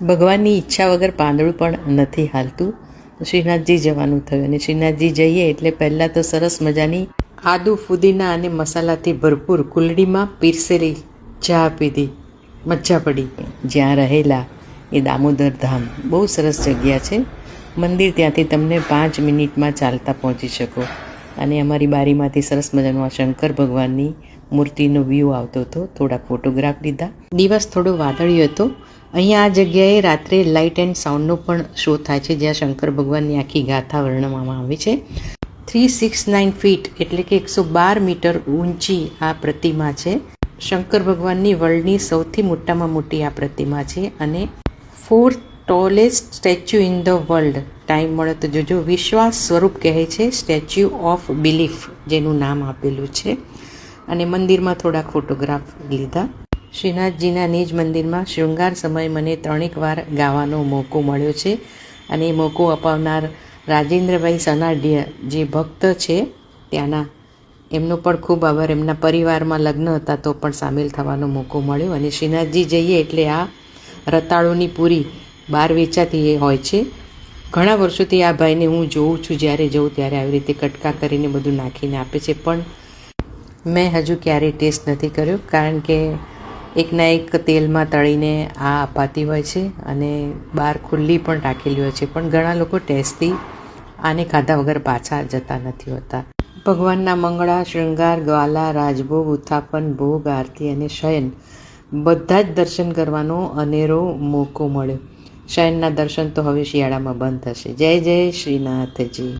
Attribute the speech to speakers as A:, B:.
A: ભગવાનની ઈચ્છા વગર પાંદડું પણ નથી હાલતું. શ્રીનાથજી જવાનું થયું અને શ્રીનાથજી જઈએ એટલે પહેલાં તો સરસ મજાની આદુ ફુદીના અને મસાલાથી ભરપૂર કુલડીમાં પીરસેલી ચા પીધી, મજા પડી. જ્યાં રહેલા એ દામોદર ધામ બહુ સરસ જગ્યા છે. મંદિર ત્યાંથી તમને 5 મિનિટમાં ચાલતા પહોંચી શકો. અને અમારી બારીમાંથી સરસ મજાનો આ શંકર ભગવાનની મૂર્તિનો વ્યૂ આવતો હતો. થોડા ફોટોગ્રાફ લીધા. દિવસ થોડો વાદળી હતો. અહીંયા આ જગ્યાએ રાત્રે લાઇટ એન્ડ સાઉન્ડનો પણ શો થાય છે, જ્યાં શંકર ભગવાનની આખી ગાથા વર્ણવવામાં આવી છે. 369 ફીટ એટલે કે 112 મીટર ઊંચી આ પ્રતિમા છે. શંકર ભગવાનની વર્લ્ડની સૌથી મોટામાં મોટી આ પ્રતિમા છે અને 4th tallest statue in the world. Time મળે તો જોજો. વિશ્વાસ સ્વરૂપ કહે છે, સ્ટેચ્યુ ઓફ બિલીફ જેનું નામ આપેલું છે. અને મંદિરમાં થોડાક ફોટોગ્રાફ લીધા. શ્રીનાથજીના નિજ મંદિરમાં શૃંગાર સમય મને 3 વાર ગાવાનો મોકો મળ્યો છે અને એ મોકો અપાવનાર રાજેન્દ્રભાઈ સનાડિયા જે ભક્ત છે ત્યાંના, એમનો પણ ખૂબ આભાર. એમના પરિવારમાં લગ્ન હતા તો પણ સામેલ થવાનો મોકો મળ્યો. અને શ્રીનાથજી જઈએ એટલે આ રતાળોની પૂરી બહાર વેચાતી હોય છે. ઘણા વર્ષોથી આ ભાઈને હું જોઉં છું, જ્યારે જઉં ત્યારે આવી રીતે કટકા કરીને બધું નાખીને આપે છે, પણ મેં હજુ ક્યારેય ટેસ્ટ નથી કર્યો, કારણ કે એકના એક તેલમાં તળીને આ અપાતી હોય છે અને બહાર ખુલ્લી પણ રાખેલી હોય છે. પણ ઘણા લોકો ટેસ્ટથી આને ખાધા વગર પાછા જતા નથી હોતા. ભગવાનના મંગળા, શૃંગાર, ગ્વાલા, રાજભોગ, ઉત્થાપન, ભોગ, આરતી અને શયન બધા જ દર્શન કરવાનો અનેરો મોકો મળ્યો. શયનના દર્શન તો હવે શિયાળામાં બંધ થશે. જય જય શ્રીનાથજી.